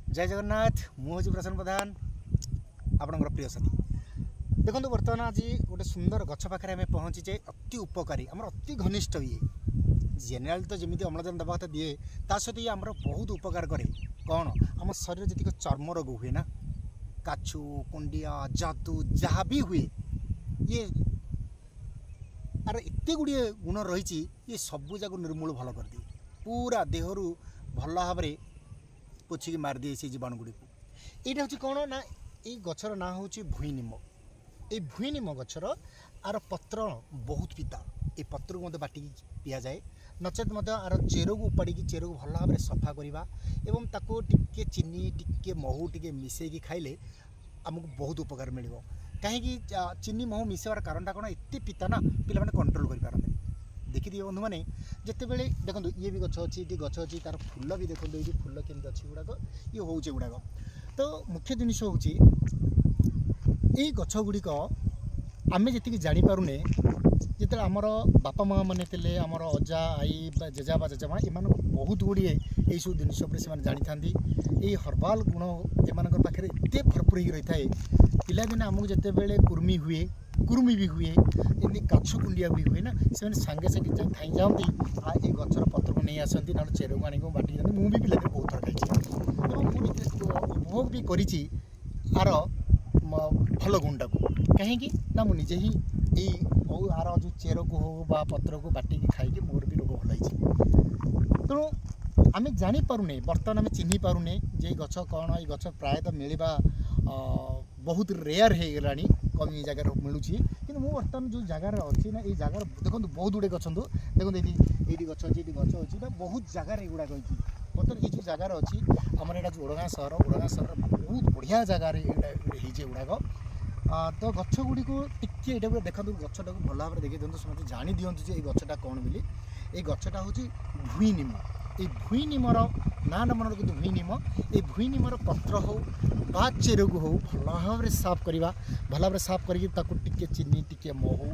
जय जगन्नाथ मुझे प्रसन्न प्रधान आपणकर प्रिय साथी देखो बर्तमान आज गोटे सुंदर गछ पाखे आम पहुँचीचे अति उपकारी आम अति घनिष्ठ ये जेनेल तो जमी अम्लजान दवा कथा दिए ता सहित ये आम बहुत उपकार करे कौन आम शरीर जी चर्म रोग हुए ना काछु कुंडिया जादू जहाँ भी हुए ये आर एत गुड़े गुण रही ये सबू जाक निर्मूल भल कर दिए पूरा देहरु भल भाव में पोछिकी मारदिए से जीवाणु गुड़ी को यहाँ हूँ कौन ना ये गचर ना हूँ भुईनिम ये भुईनिम गचर आर पत्र बहुत पिता ये पत्र को मत बाटिकी पि जाए नचेत आर चेर को उपाड़ी चेर को भल भाव में सफा करवा एवं ताको टिके चीनी टिके महू टिके मिसेकी खाइले आमको बहुत उपकार मिल कहीं चीनी महू मिसेबार कारणटा कौन एत पिता ना पिला कंट्रोल कर देखिए बंधु मैंने जिते बड़े देखो ये भी गछ अच्छी ये गछ अच्छी तार फूल भी देखो ये फूल केमती अच्छी गुड़ाक ये हूँ गुड़ाक तो मुख्य जिनस हूँ ये गछ गुड़िक आम जी जापे जिते आमर बापा माँ मैंने आमर अजा आई जेजा बा जेजा माँ एम बहुत गुड़े यही सब जिन से जानी था ये हर्बाल गुण एम पाखे एत भरपूर हो रही है पिलादिने आमको जिते बड़े कुर्मी भी हुए एमती काछ कुंडिया भी हुए ना से सांगे सांगे थी जाती ये गचर पत्र को नहीं आसती ना चेर को आने बाटी जाती मुझे भी पिला बहुत थर खाई उपभोग भी करी आर भल गुणटा को कहीं ना मुझे ही आर जो चेर को हो बा पत्र को बाटिकी खाई मोर भी रोग भल तेणु आम जापारे बर्तमान आम चिन्ह पारुने जे गछ कौन ये गछ प्रायतः मिलवा बहुत रेयर हो गला कम जगार मिलूँ कि बर्तमान जो जगार अच्छी ना ये जगार देखो बहुत गुड़े गछ देखो ये गछ अच्छी गछ अच्छी बहुत जगार युवाक बर्तमान ये जो जगार अच्छी आम यहाँ जो ओडगाँ सहर बहुत बढ़िया जगार गुड़ाक तो गछ गुड़ी को टिके ये देखो गछटा को भल भाव में देखिए दिखाँ समझते जानी दिंतु ये गछटा कौन बोली ये गछटा हूँ भुईनिम ये भुईनिमर ना मन रखते भुईनिम ये भुईनिमर पत्र हो बा चेर को हो भल भाव में साफ करवा भल भाव में साफ करके चीनी टिके महू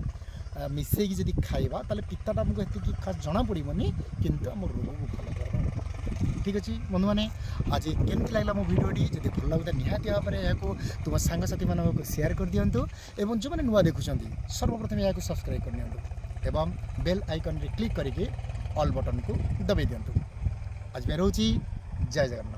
मिसेकी जब खाइबा ताले पिताटा आमको ये खास जना पड़ोनी किंतु आम रोग को भल कर ठीक अच्छे बंधु मैंने आज केमती लगला मो भिडियोटी जब भल लगता निहाती भाव में यहाँ तुम सांगसाथी मानक शेयर कर दिंतु एवं जो मैंने नुआ देखुं सर्वप्रथम यहाँ सब्सक्राइब कर दिंतु एवं बेल आइकन रे क्लिक करके ऑल बटन को दबाई दिंतु आज मैं रोची जय जगन्नाथ।